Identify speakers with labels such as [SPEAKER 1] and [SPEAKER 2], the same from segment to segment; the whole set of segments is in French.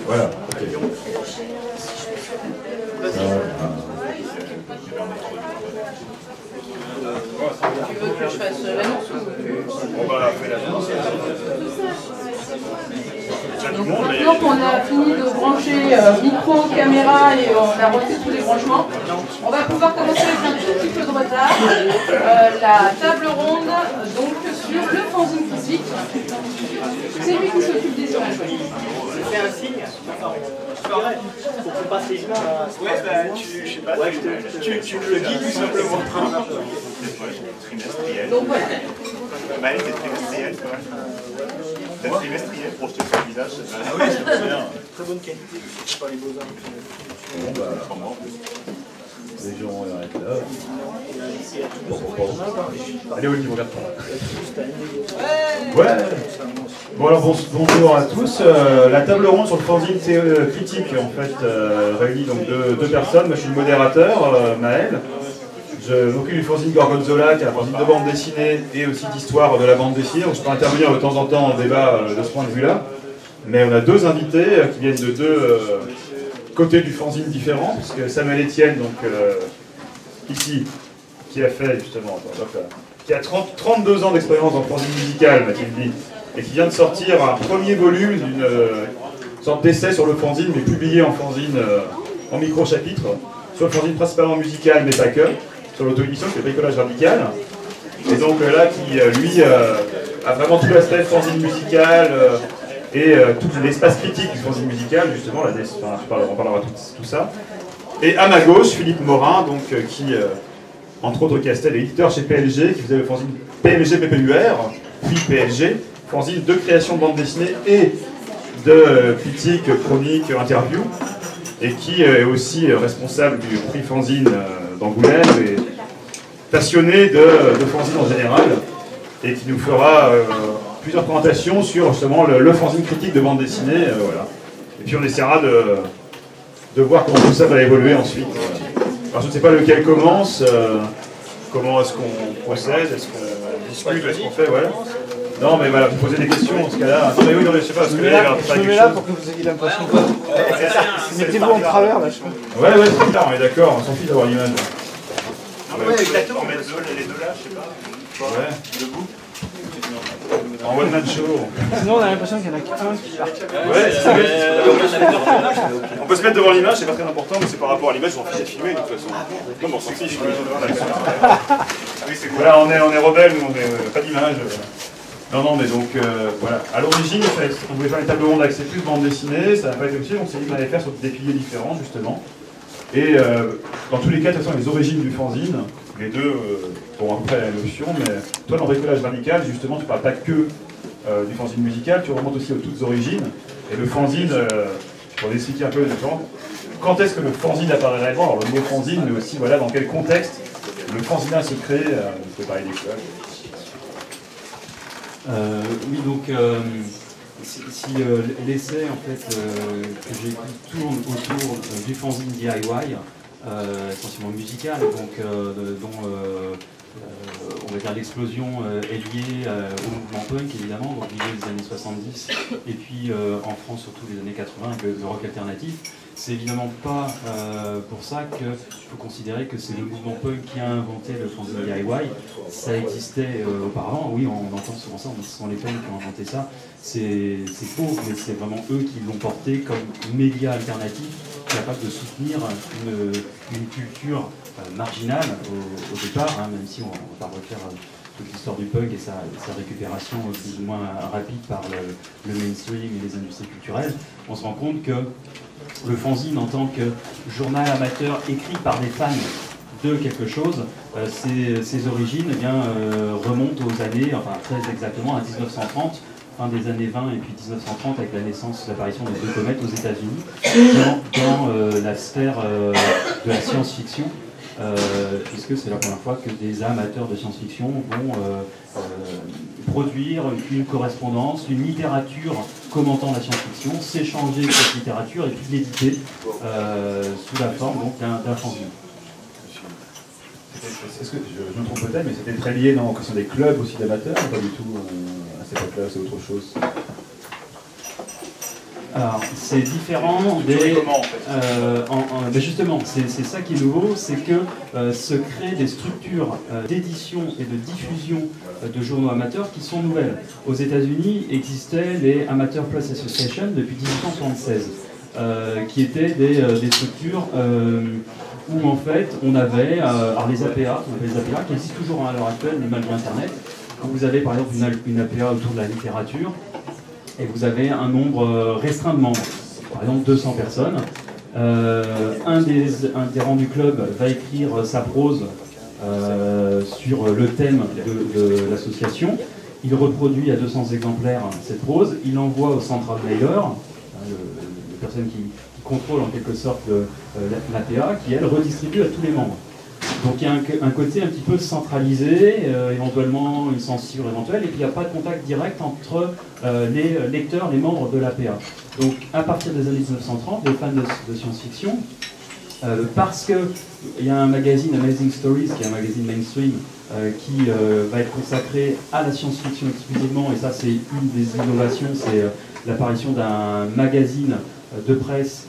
[SPEAKER 1] Voilà. Okay.
[SPEAKER 2] Tu veux que je fasse l'annonce ou...
[SPEAKER 3] On va faire l'annonce.
[SPEAKER 2] Donc maintenant qu'on a fini de brancher micro, caméra et on a refait tous les branchements, on va pouvoir commencer avec un tout petit peu de retard. La table ronde donc sur le fanzine critique. C'est lui qui s'occupe des images.
[SPEAKER 4] C'est un signe. Pour qu'on passe les images.
[SPEAKER 3] Ouais, bah, je sais pas, tu me le dis tout simplement. Trimestriel.
[SPEAKER 2] Donc voilà.
[SPEAKER 3] Bah, c'est trimestriel quand même. C'est trimestriel pour jeter sur le visage. Ah oui, c'est bien.
[SPEAKER 4] Très bonne qualité, c'est pas les beaux-arts.
[SPEAKER 1] Bon, bah, les gens vont arrêter là. Allez, Olivier, regarde pas. Ouais. Bon, alors bonjour à tous. La table ronde sur le fanzine critique, en fait, réunit donc deux personnes. Moi, je suis le modérateur, Maël. Je m'occupe du fanzine Gorgonzola, qui est un fanzine de bande dessinée et aussi d'histoire de la bande dessinée. Donc, je peux intervenir de temps en temps en débat de ce point de vue-là. Mais on a deux invités qui viennent de deux côtés du fanzine différents, puisque Samuel Etienne, donc ici, qui a fait justement, qui a 32 ans d'expérience dans le fanzine musical, m'a-t-il dit, et qui vient de sortir un premier volume d'une sorte d'essai sur le fanzine, mais publié en fanzine en micro-chapitres, sur le fanzine principalement musical, mais pas que, sur l'auto-édition, qui est Bricolage Radical. Et donc là, qui lui a vraiment tout l'aspect fanzine musical et tout l'espace critique du fanzine musical, justement, là, on parlera tout ça. Et à ma gauche, Philippe Morin, donc, qui, entre autres Castel, est éditeur chez PLG, qui faisait le fanzine PLG PPUR, puis PLG, fanzine de création de bande dessinée et de critique, chronique, interview, et qui est aussi responsable du prix fanzine d'Angoulême, et passionné de fanzine en général, et qui nous fera plusieurs présentations sur justement le fanzine critique de bande dessinée, voilà. Et puis on essaiera de voir comment tout ça va évoluer ensuite. Alors je ne sais pas lequel commence, comment est-ce qu'on procède, est-ce qu'on discute, est-ce qu'on fait, voilà. Non mais voilà, vous posez des questions dans ce cas-là. Non mais oui, non mais je sais pas, parce que là,
[SPEAKER 4] je me mets là pour que vous ayez l'impression que... Mettez-vous en travers là, je crois.
[SPEAKER 1] Ouais, c'est clair, on est d'accord, on s'en fiche d'avoir l'image.
[SPEAKER 3] Ouais, exactement, mais les deux là, je sais pas.
[SPEAKER 1] Ouais.
[SPEAKER 3] Debout.
[SPEAKER 1] En one man show.
[SPEAKER 4] Sinon on a l'impression qu'il y en a qu'un qui part.
[SPEAKER 1] Ouais, c'est vrai. On peut se mettre devant l'image, c'est pas très important, mais c'est par rapport à l'image, on s'en fiche de filmer de toute façon. Non, mais on s'en fiche. Voilà, on est rebelles, nous, on n'est pas d'image. Non, mais donc, voilà. À l'origine, on voulait faire une table ronde axée plus bande dessinée, ça n'a pas été possible, on s'est dit qu'on allait faire sur des piliers différents, justement. Et dans tous les cas, de toute façon, les origines du fanzine, les deux ont à peu près la notion, mais toi, dans Bricolage Radical, justement, tu ne parles pas que du fanzine musical, tu remontes aussi aux toutes origines. Et le fanzine, pour expliquer un peu quand est-ce que le fanzine apparaît réellement, alors le mot fanzine, mais aussi, voilà, dans quel contexte le fanzine se crée, on peut parler des clubs.
[SPEAKER 5] Oui, donc si l'essai en fait que j'ai écrit tourne autour du fanzine DIY, essentiellement musical, donc dont on va dire l'explosion est liée au mouvement punk évidemment, donc milieu des années 70 et puis en France surtout les années 80 avec le rock alternatif. C'est évidemment pas pour ça qu'il faut considérer que c'est le mouvement punk qui a inventé le fanzine DIY. Ça existait auparavant, oui, on entend souvent ça, ce sont les punks qui ont inventé ça. C'est faux, mais c'est vraiment eux qui l'ont porté comme média alternatif capable de soutenir une culture marginale au départ, hein, même si on va pas refaire toute l'histoire du punk et sa récupération plus ou moins rapide par le mainstream et les industries culturelles. On se rend compte que le fanzine en tant que journal amateur écrit par des fans de quelque chose, ses origines eh bien, remontent aux années, enfin très exactement à 1930, fin des années 20 et puis 1930 avec la naissance, l'apparition des deux comètes aux États-Unis, dans la sphère de la science-fiction. Puisque c'est la première fois que des amateurs de science-fiction vont produire une correspondance, une littérature commentant la science-fiction, s'échanger cette littérature et puis l'éditer sous la forme d'un fanzine.
[SPEAKER 1] Est-ce que je me trompe peut-être, mais c'était très lié dans des clubs aussi d'amateurs ou pas du tout à cette époque-là, c'est autre chose?
[SPEAKER 5] Alors, c'est différent des...
[SPEAKER 3] Comment, en fait
[SPEAKER 5] ben justement, c'est ça qui est nouveau, c'est que se créent des structures d'édition et de diffusion de journaux amateurs qui sont nouvelles. Aux États-Unis existaient les Amateur Press Association depuis 1876, qui étaient des structures où en fait on avait alors les APA, on appelle les APA, qui existent toujours à l'heure actuelle, mais malgré Internet. Vous avez par exemple une APA autour de la littérature, et vous avez un nombre restreint de membres, par exemple 200 personnes. Un des rangs du club va écrire sa prose sur le thème de l'association. Il reproduit à 200 exemplaires cette prose, il l'envoie au central mailer, la personne qui contrôle en quelque sorte l'APA, qui elle redistribue à tous les membres. Donc il y a un côté un petit peu centralisé, éventuellement une censure éventuelle, et puis il n'y a pas de contact direct entre les lecteurs, les membres de l'APA. Donc à partir des années 1930, les fans de science-fiction, parce qu'il y a un magazine, Amazing Stories, qui est un magazine mainstream, qui va être consacré à la science-fiction exclusivement, et ça c'est une des innovations, c'est l'apparition d'un magazine de presse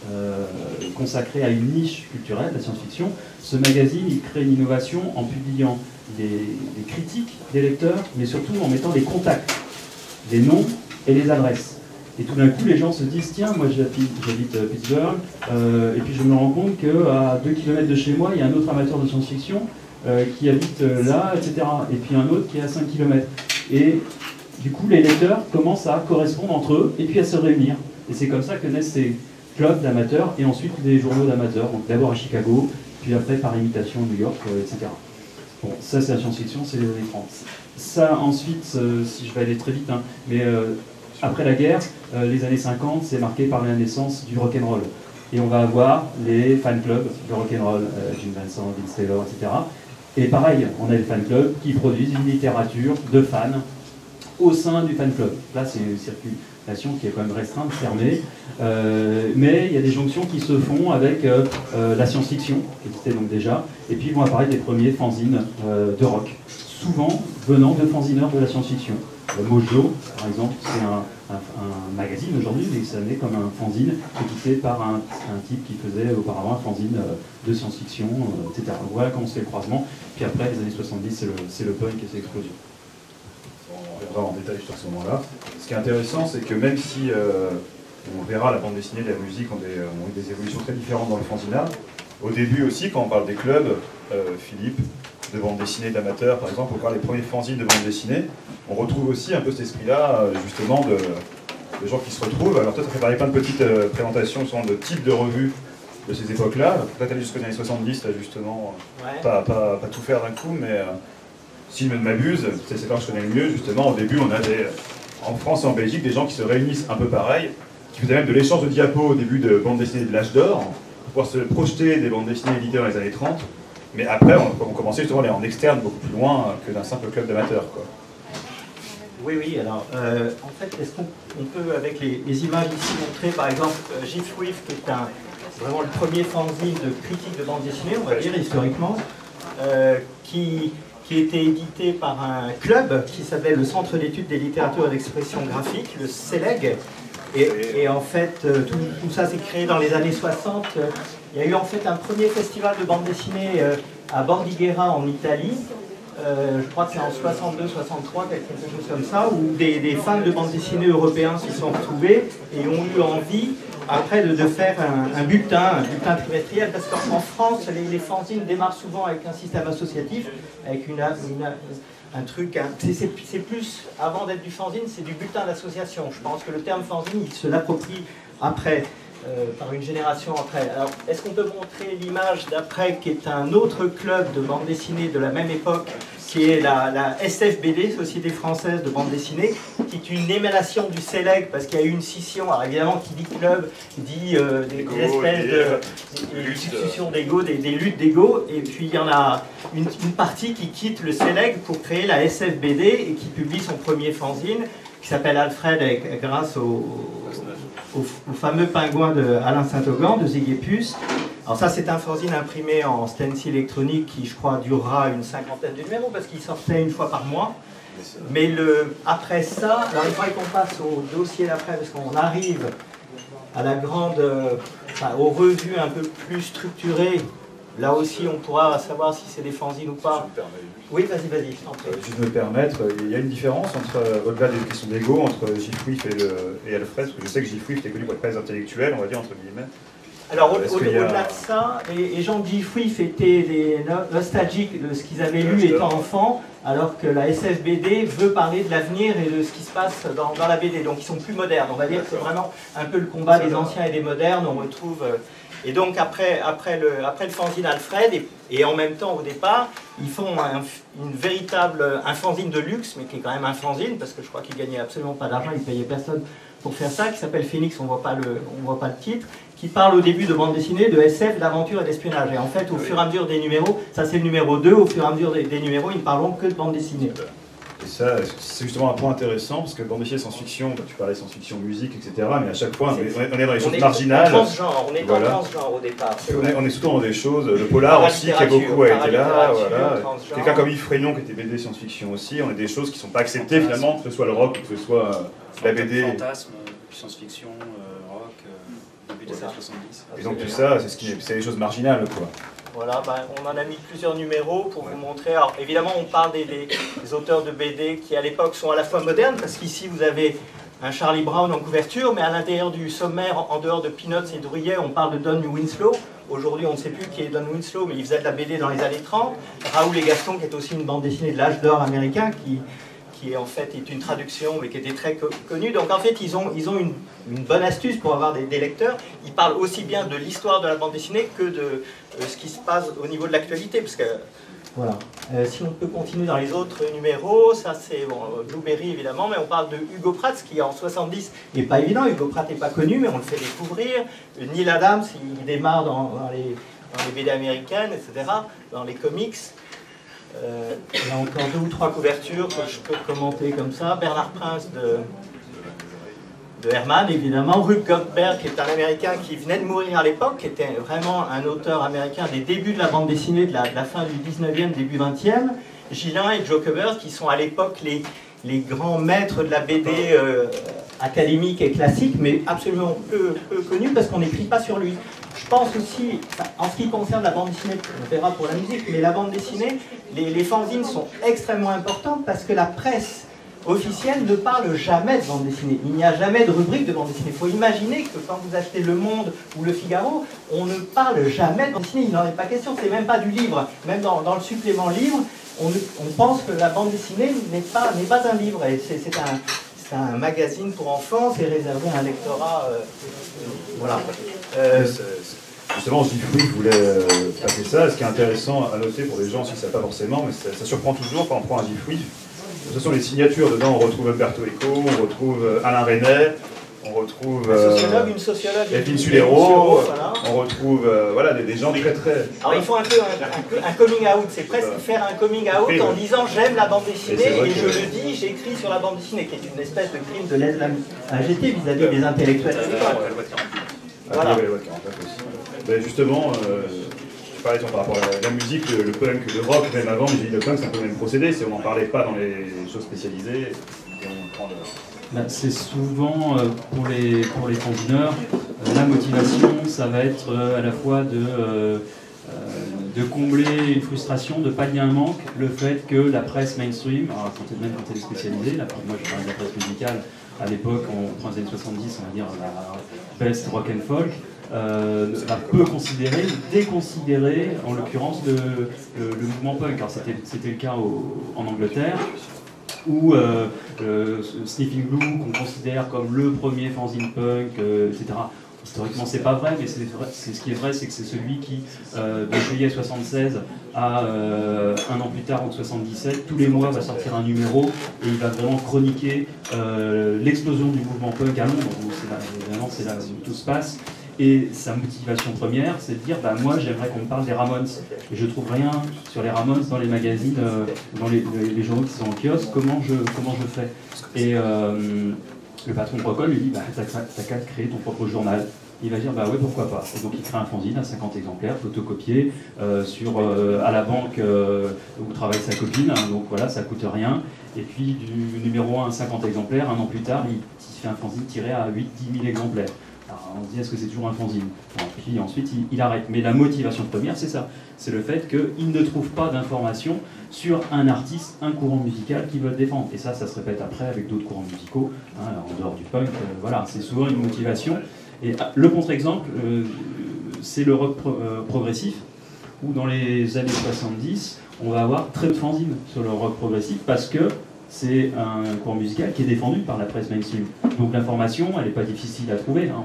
[SPEAKER 5] consacré à une niche culturelle, la science-fiction. Ce magazine, il crée une innovation en publiant des critiques des lecteurs, mais surtout en mettant des contacts, les noms et les adresses. Et tout d'un coup, les gens se disent, tiens, moi j'habite Pittsburgh, et puis je me rends compte qu'à 2 km de chez moi, il y a un autre amateur de science-fiction qui habite là, etc. Et puis un autre qui est à 5 km. Et du coup, les lecteurs commencent à correspondre entre eux, et puis à se réunir. Et c'est comme ça que naissent ces clubs d'amateurs, et ensuite des journaux d'amateurs. Donc d'abord à Chicago, puis après par imitation à New York, etc. Bon, ça c'est la science-fiction, c'est les années 30. Ça ensuite, si je vais aller très vite, hein, mais après la guerre, les années 50, c'est marqué par la naissance du rock'n'roll. Et on va avoir les fan clubs de rock'n'roll, Jim Vincent, Vince Taylor, etc. Et pareil, on a les fan clubs qui produisent une littérature de fans au sein du fan club. Là, c'est une circulation qui est quand même restreinte, fermée, mais il y a des jonctions qui se font avec la science-fiction, qui existait donc déjà, et puis vont apparaître des premiers fanzines de rock, souvent venant de fanzineurs de la science-fiction. Mojo, par exemple, c'est un magazine aujourd'hui, mais ça naît comme un fanzine édité par un type qui faisait auparavant un fanzine de science-fiction, etc. Donc voilà comment se fait le croisement. Puis après, les années 70, c'est le punk et c'est l'explosion.
[SPEAKER 1] On reviendra en détail sur ce moment-là. Ce qui est intéressant, c'est que même si on verra la bande dessinée et la musique ont eu des évolutions très différentes dans le fanzinat, au début aussi, quand on parle des clubs, Philippe, de bande dessinée d'amateurs, par exemple, on parle des premiers fanzines de bande dessinée, on retrouve aussi un peu cet esprit-là, justement, de gens qui se retrouvent. Alors toi, tu as préparé plein de petites présentations sur de types de revues de ces époques-là. Toi, tu as lu jusqu'aux années 70, là, justement, ouais. pas tout faire d'un coup, mais si je ne m'abuse, c'est là que je connais le mieux, justement, au début, on a en France et en Belgique, des gens qui se réunissent un peu pareil, qui faisaient même de l'échange de diapos au début de bande dessinée de l'âge d'or, pour pouvoir se projeter des bandes dessinées éditées dans les années 30. Mais après, on commençait justement à aller en externe beaucoup plus loin que d'un simple club d'amateurs.
[SPEAKER 6] Oui, alors, en fait, est-ce qu'on peut, avec les images ici, montrer, par exemple, Gif Wif, qui est vraiment le premier fanzine de critique de bande dessinée, on va dire, historiquement, qui était édité par un club qui s'appelait le Centre d'études des littératures et d'expression graphique, le CELEG. Et en fait, tout ça s'est créé dans les années 60. Il y a eu en fait un premier festival de bande dessinée à Bordighera en Italie. Je crois que c'est en 62-63, quelque chose comme ça, où des fans de bande dessinée européens se sont retrouvés et ont eu envie après de faire un bulletin trimestriel, parce qu'en France, les fanzines démarrent souvent avec un système associatif, avec un truc, c'est plus, avant d'être du fanzine, c'est du bulletin d'association. Je pense que le terme fanzine, il se l'approprie après, par une génération après. Alors, est-ce qu'on peut montrer l'image d'après, qui est un autre club de bande dessinée de la même époque, qui est la SFBD, Société Française de Bande Dessinée, qui est une émanation du CELEG, parce qu'il y a eu une scission. Alors évidemment, qui dit club, dit des espèces de discussions d'ego, des luttes d'ego, et puis il y en a une partie qui quitte le CELEG pour créer la SFBD, et qui publie son premier fanzine, qui s'appelle Alfred, grâce au fameux pingouin de Alain Saint-Augan, de Zigépus. Alors ça, c'est un fanzine imprimé en stencil électronique qui, je crois, durera une 50aine de numéros, parce qu'il sortait une fois par mois. Mais après ça, alors il faudrait qu'on passe au dossier d'après, parce qu'on arrive à la grande, aux revues un peu plus structurées. Là aussi, on pourra savoir si c'est des fanzines ou pas. Oui, vas-y.
[SPEAKER 1] Si je me permettre, il y a une différence entre, au-delà des questions d'ego, entre Gifwif et Alfred, parce que je sais que Gifwif était connu pour être très intellectuel, on va dire, entre guillemets.
[SPEAKER 6] Alors, au-delà de ça, les gens de Gifwif étaient nostalgiques de ce qu'ils avaient lu étant enfants, alors que la SFBD veut parler de l'avenir et de ce qui se passe dans la BD. Donc, ils sont plus modernes. On va dire que c'est vraiment un peu le combat des anciens et des modernes. On retrouve... Et donc, après le fanzine Alfred, et en même temps, au départ, ils font un fanzine de luxe, mais qui est quand même un fanzine, parce que je crois qu'ils ne gagnaient absolument pas d'argent, ils ne payaient personne pour faire ça, qui s'appelle Phoenix, on ne voit pas le titre, qui parle au début de bande dessinée, de SF, d'aventure et d'espionnage. Et en fait, au fur et à mesure des numéros, ça c'est le numéro 2, au fur et à mesure des numéros, ils ne parleront que de bande dessinée.
[SPEAKER 1] Et ça, c'est justement un point intéressant, parce que bande dessinée science-fiction, tu parlais science-fiction, musique, etc., mais à chaque fois, on est dans les choses marginales.
[SPEAKER 6] On est en transgenre au départ.
[SPEAKER 1] On est souvent dans des choses, le polar aussi, qui a beaucoup été là, voilà. Quelqu'un comme Yves Frénon, qui était BD science-fiction aussi, on a des choses qui ne sont pas acceptées finalement, que ce soit le rock, que ce soit la BD.
[SPEAKER 5] Fantasme, science-fiction, rock, début des années 70.
[SPEAKER 1] Et donc tout ça, c'est des choses marginales, quoi.
[SPEAKER 6] Voilà, on en a mis plusieurs numéros pour vous montrer. Alors évidemment, on parle des auteurs de BD qui à l'époque sont à la fois modernes, parce qu'ici vous avez un Charlie Brown en couverture, mais à l'intérieur du sommaire, en dehors de Peanuts et Druyet, on parle de Don Winslow. Aujourd'hui, on ne sait plus qui est Don Winslow, mais il faisait de la BD dans les années 30. Raoul et Gaston, qui est aussi une bande dessinée de l'âge d'or américain, qui en fait est une traduction, mais qui était très connue. Donc en fait, ils ont une bonne astuce pour avoir des lecteurs. Ils parlent aussi bien de l'histoire de la bande dessinée que de ce qui se passe au niveau de l'actualité. Parce que, voilà. Si on peut continuer dans les autres numéros, ça c'est Blueberry évidemment, mais on parle de Hugo Pratt, qui en 70 n'est pas évident. Hugo Pratt n'est pas connu, mais on le fait découvrir. Neil Adams, il démarre dans les BD américaines, etc., dans les comics. Il y a encore 2 ou 3 couvertures que je peux commenter comme ça. Bernard Prince de Herman, évidemment. Rube Goldberg, qui est un Américain qui venait de mourir à l'époque, qui était vraiment un auteur américain des débuts de la bande dessinée, de la fin du 19e, début 20e. Gillin et Joe Covers, qui sont à l'époque les grands maîtres de la BD académique et classique, mais absolument peu connus parce qu'on n'écrit pas sur lui. Je pense aussi, en ce qui concerne la bande dessinée, on verra pour la musique, mais la bande dessinée, les fanzines sont extrêmement importantes parce que la presse officielle ne parle jamais de bande dessinée. Il n'y a jamais de rubrique de bande dessinée. Il faut imaginer que quand vous achetez Le Monde ou Le Figaro, on ne parle jamais de bande dessinée. Il n'en est pas question, c'est même pas du livre. Même dans le supplément livre, on pense que la bande dessinée n'est pas un livre. C'est un magazine pour enfants, c'est réservé à un lectorat. Voilà.
[SPEAKER 1] Justement, Gifwif voulait passer ça. Ce qui est intéressant à noter pour les gens, si ça ne savent pas forcément, mais ça surprend toujours quand on prend un Gifwif. Ce sont les signatures. Dedans, on retrouve Umberto Eco, on retrouve Alain Resnais, on retrouve
[SPEAKER 6] une sociologue,
[SPEAKER 1] Delphine Sulero, voilà. On retrouve voilà, des gens très très...
[SPEAKER 6] Alors ils font un peu un coming out, c'est presque faire un coming out en disant j'aime la bande dessinée et je le dis, j'écris sur la bande dessinée, qui est une espèce de crime de lèse-la-jetée vis-à-vis des intellectuels.
[SPEAKER 1] Voilà. Ben justement, je parlais par rapport à la musique, le punk, le rock, même avant, mais j'ai dit le punk c'est un peu le même procédé, on n'en parlait pas dans les choses spécialisées.
[SPEAKER 5] C'est souvent pour les fanzineurs, la motivation, ça va être à la fois de combler une frustration, de pallier un manque, le fait que la presse mainstream, alors même quand elle est spécialisée, moi je parlais de la presse musicale à l'époque, dans les années 70, on va dire la best rock and folk, peut considérer, déconsidérer en l'occurrence le mouvement punk. Alors c'était le cas en Angleterre, où Sniffing Blue, qu'on considère comme le premier fanzine punk, etc. Historiquement, c'est pas vrai, mais ce qui est vrai, c'est que c'est celui qui, de juillet 76 à un an plus tard, en 77, tous les mois va sortir un numéro et il va vraiment chroniquer l'explosion du mouvement punk à Londres, où c'est là où tout se passe. Et sa motivation première, c'est de dire moi j'aimerais qu'on me parle des Ramones. Et je trouve rien sur les Ramones dans les magazines, dans les journaux qui sont en kiosque, comment je fais. Et le patron de Procol lui dit t'as qu'à créer ton propre journal. Il va dire ouais, pourquoi pas. Et donc il crée un fanzine à 50 exemplaires, photocopié, à la banque où travaille sa copine, donc voilà, ça coûte rien. Et puis du numéro 1 à 50 exemplaires, un an plus tard, il fait un fanzine tiré à 8-10 000 exemplaires. Alors, on se dit, est-ce que c'est toujours un fanzine? Puis ensuite, il arrête. Mais la motivation première, c'est ça. C'est le fait qu'il ne trouve pas d'informations sur un artiste, un courant musical qu'il veut défendre. Et ça se répète après avec d'autres courants musicaux, hein, en dehors du punk. Voilà, c'est souvent une motivation. Et le contre-exemple, c'est le rock progressif, où dans les années 70, on va avoir très peu de fanzines sur le rock progressif, parce que c'est un courant musical qui est défendu par la presse mainstream. Donc l'information, elle n'est pas difficile à trouver. Hein.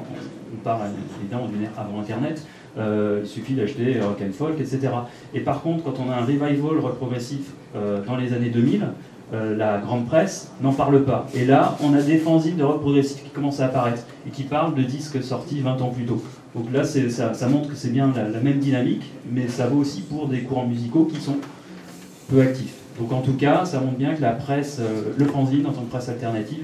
[SPEAKER 5] On parle évidemment d'une ère avant Internet. Il suffit d'acheter rock and folk, etc. Et par contre, quand on a un revival rock progressif dans les années 2000, la grande presse n'en parle pas. Et là, on a des fanzines de rock progressif qui commencent à apparaître et qui parlent de disques sortis 20 ans plus tôt. Donc là, ça montre que c'est bien la même dynamique, mais ça vaut aussi pour des courants musicaux qui sont peu actifs. Donc en tout cas, ça montre bien que la presse, le fanzine en tant que presse alternative,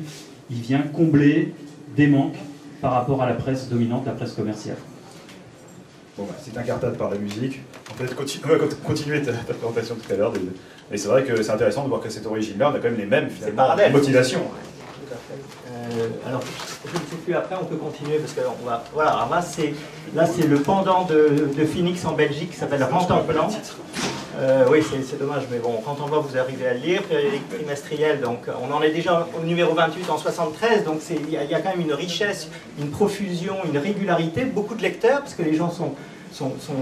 [SPEAKER 5] il vient combler des manques par rapport à la presse dominante, la presse commerciale.
[SPEAKER 1] Bon, bah, c'est incartade par la musique. On va continuer ta présentation tout à l'heure. Et c'est vrai que c'est intéressant de voir que cette origine-là, on a quand même les mêmes finalement, motivations.
[SPEAKER 6] Alors, je ne sais plus, après on peut continuer parce que on va. Voilà, alors là c'est le pendant de Phoenix en Belgique qui s'appelle Rente en Blanc. Oui, c'est dommage, mais bon, quand on va, vous arrivez à le lire, périodique trimestriel, donc on en est déjà au numéro 28 en 73, donc il y a quand même une richesse, une profusion, une régularité, beaucoup de lecteurs, parce que les gens sont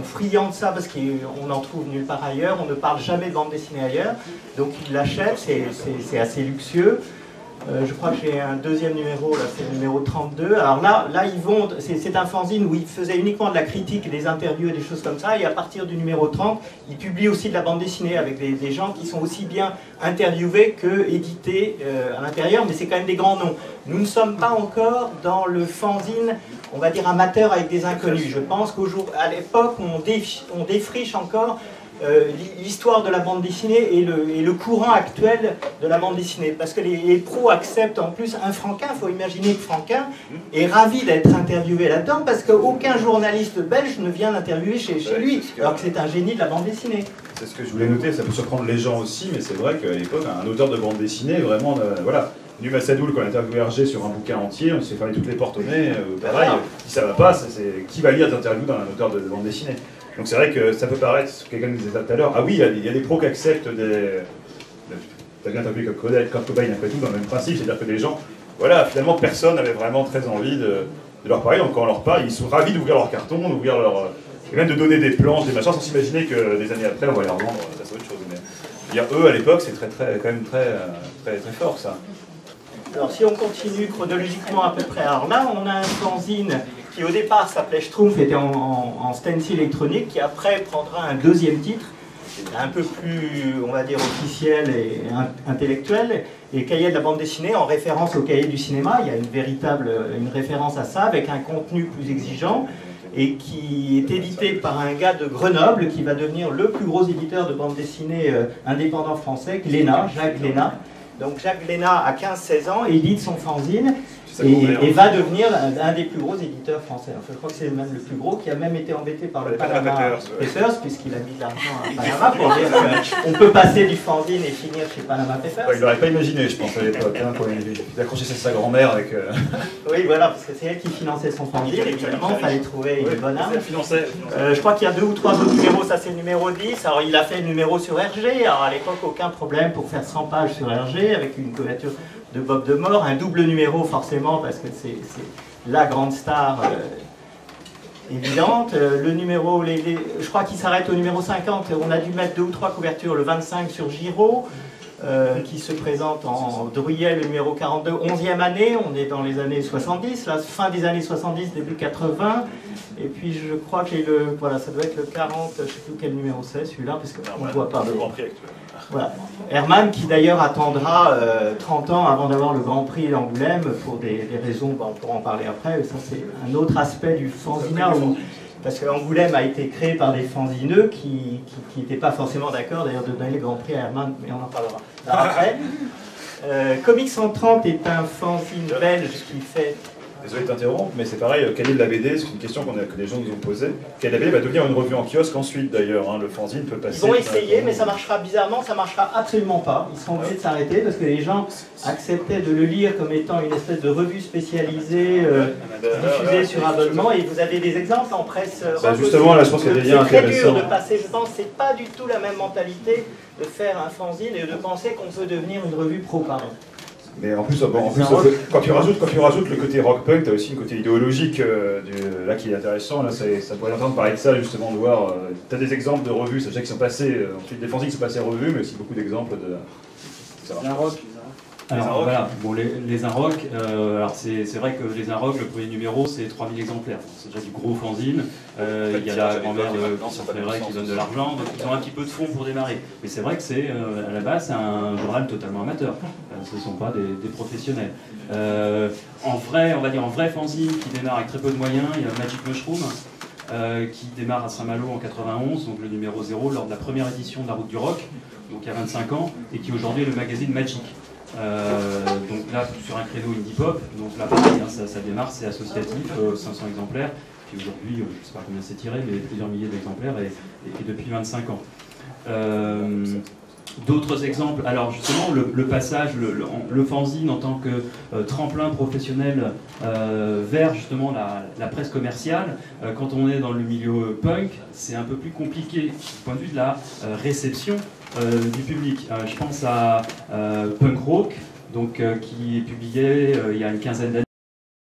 [SPEAKER 6] friands de ça, parce qu'on n'en trouve nulle part ailleurs, on ne parle jamais de bande dessinée ailleurs, donc ils l'achètent, c'est assez luxueux. Je crois que j'ai un deuxième numéro, là c'est le numéro 32. Alors là ils vont, c'est un fanzine où ils faisaient uniquement de la critique, des interviews et des choses comme ça, et à partir du numéro 30, ils publient aussi de la bande dessinée avec des gens qui sont aussi bien interviewés que édités à l'intérieur, mais c'est quand même des grands noms. Nous ne sommes pas encore dans le fanzine, on va dire amateur avec des inconnus. Je pense qu'à l'époque, on défriche encore l'histoire de la bande dessinée et le courant actuel de la bande dessinée. Parce que les pros acceptent en plus un Franquin. Il faut imaginer que Franquin est ravi d'être interviewé là-dedans parce qu'aucun journaliste belge ne vient l'interviewer chez lui, alors que c'est un génie de la bande dessinée.
[SPEAKER 1] C'est ce que je voulais noter, ça peut surprendre les gens aussi, mais c'est vrai qu'à l'époque, un auteur de bande dessinée, vraiment, voilà, Numa Sadoul, quand on a interviewé Hergé sur un bouquin entier, on s'est fait toutes les portes au nez, pareil, si ça va pas, qui va lire d'interview dans un auteur de bande dessinée? Donc c'est vrai que ça peut paraître, quelqu'un disait ça tout à l'heure, ah oui, il y a des pros qui acceptent des... T'as bien interviewé Kurt Cobain après tout, dans le même principe, c'est-à-dire que les gens, voilà, finalement personne n'avait vraiment très envie de leur parler, donc quand on leur parle, ils sont ravis d'ouvrir leur carton, d'ouvrir leur... et même de donner des planches, des machins, sans s'imaginer que des années après, on va les revendre, ça c'est autre chose. Mais dire eux, à l'époque, c'est quand même très fort, ça.
[SPEAKER 6] Alors si on continue chronologiquement à peu près, alors là, on a un fanzine qui au départ s'appelait Schtroumpf, était en stencil électronique, qui après prendra un deuxième titre, un peu plus, on va dire, officiel et intellectuel, et Cahier de la bande dessinée, en référence au Cahier du cinéma. Il y a une référence à ça, avec un contenu plus exigeant, et qui est édité par un gars de Grenoble, qui va devenir le plus gros éditeur de bande dessinée indépendant français, Glénat, Jacques Glénat. Donc Jacques Glénat, à 15-16 ans, édite son fanzine, et va devenir un des plus gros éditeurs français. Enfin, je crois que c'est même le plus gros, qui a même été embêté par le Panama Papers, puisqu'il a mis de l'argent à Panama pour dire qu'on peut passer du fanzine et finir chez Panama Papers.
[SPEAKER 1] Il n'aurait pas imaginé, je pense, à l'époque, hein, il accrochait sa grand-mère avec...
[SPEAKER 6] Oui, voilà, parce que c'est elle qui finançait son fanzine, évidemment, il fallait trouver une bonne âme. Je crois qu'il y a 2 ou 3 autres numéros, ça c'est le numéro 10, alors il a fait le numéro sur Hergé, alors à l'époque aucun problème pour faire 100 pages sur Hergé, avec une couverture de Bob Demore, un double numéro forcément parce que c'est la grande star évidente. Le numéro, je crois qu'il s'arrête au numéro 50, on a dû mettre 2 ou 3 couvertures, le 25 sur Giraud, qui se présente en Druyel, le numéro 42, 11e année, on est dans les années 70, la fin des années 70, début 80, et puis je crois que j'ai voilà, ça doit être le 40, je ne sais plus quel numéro c'est celui-là, parce qu'on ne voit pas.
[SPEAKER 3] Le Grand Prix actuel.
[SPEAKER 6] Voilà. Herman qui d'ailleurs attendra 30 ans avant d'avoir le Grand Prix d'Angoulême pour des raisons, on pourra en parler après, ça c'est un autre aspect du fanzina, parce que Angoulême a été créé par des fanzineux qui n'étaient pas forcément d'accord d'ailleurs de donner le Grand Prix à Herman, mais on en parlera après. Comics 130 est un fanzine belge qui fait
[SPEAKER 1] Désolé de t'interrompre, mais c'est pareil, Cahier de la BD, c'est une question que les gens nous ont posée. Cahier de la BD va devenir une revue en kiosque ensuite d'ailleurs, hein, le fanzine peut passer...
[SPEAKER 6] Ils vont essayer, mais ça marchera bizarrement, ça marchera absolument pas. Ils seront obligés de s'arrêter parce que les gens acceptaient de le lire comme étant une espèce de revue spécialisée diffusée sur abonnement, et vous avez des exemples en presse.
[SPEAKER 1] Justement, là je pense qu'il y a des liens intéressants.
[SPEAKER 6] C'est très dur de passer, je pense, c'est pas du tout la même mentalité de faire un fanzine et de penser qu'on peut devenir une revue pro, pardon.
[SPEAKER 1] Mais en plus quand tu rajoutes le côté rock punk, tu as aussi le côté idéologique là qui est intéressant. Là, ça pourrait entendre parler de ça, justement, de voir. Tu as des exemples de revues, c'est déjà qui sont passés, ensuite des fanzines qui sont passés en revue, mais aussi beaucoup d'exemples de.
[SPEAKER 4] Les Inrock.
[SPEAKER 5] Alors voilà, bon, les Inrock, alors c'est vrai que les Inrock, le premier numéro, c'est 3000 exemplaires. C'est déjà du gros fanzine. Il y a la grand-mère qui donne de l'argent, donc ils ont un petit peu de fonds pour démarrer. Mais c'est vrai que c'est, à la base, c'est un journal totalement amateur. Ce ne sont pas des professionnels. En vrai, on va dire en vrai fanzine qui démarre avec très peu de moyens, il y a Magic Mushroom, qui démarre à Saint-Malo en 91, donc le numéro 0, lors de la première édition de la Route du Rock, donc il y a 25 ans, et qui aujourd'hui est le magazine Magic. Donc là, sur un créneau indie pop, donc là pareil, hein, ça démarre, c'est associatif, 500 exemplaires, puis aujourd'hui, je ne sais pas combien c'est tiré, mais plusieurs milliers d'exemplaires, et depuis 25 ans. D'autres exemples, alors justement le passage, le fanzine en tant que tremplin professionnel vers justement la presse commerciale, quand on est dans le milieu punk, c'est un peu plus compliqué du point de vue de la réception du public. Je pense à Punk Rock, donc, qui est publié il y a une quinzaine d'années.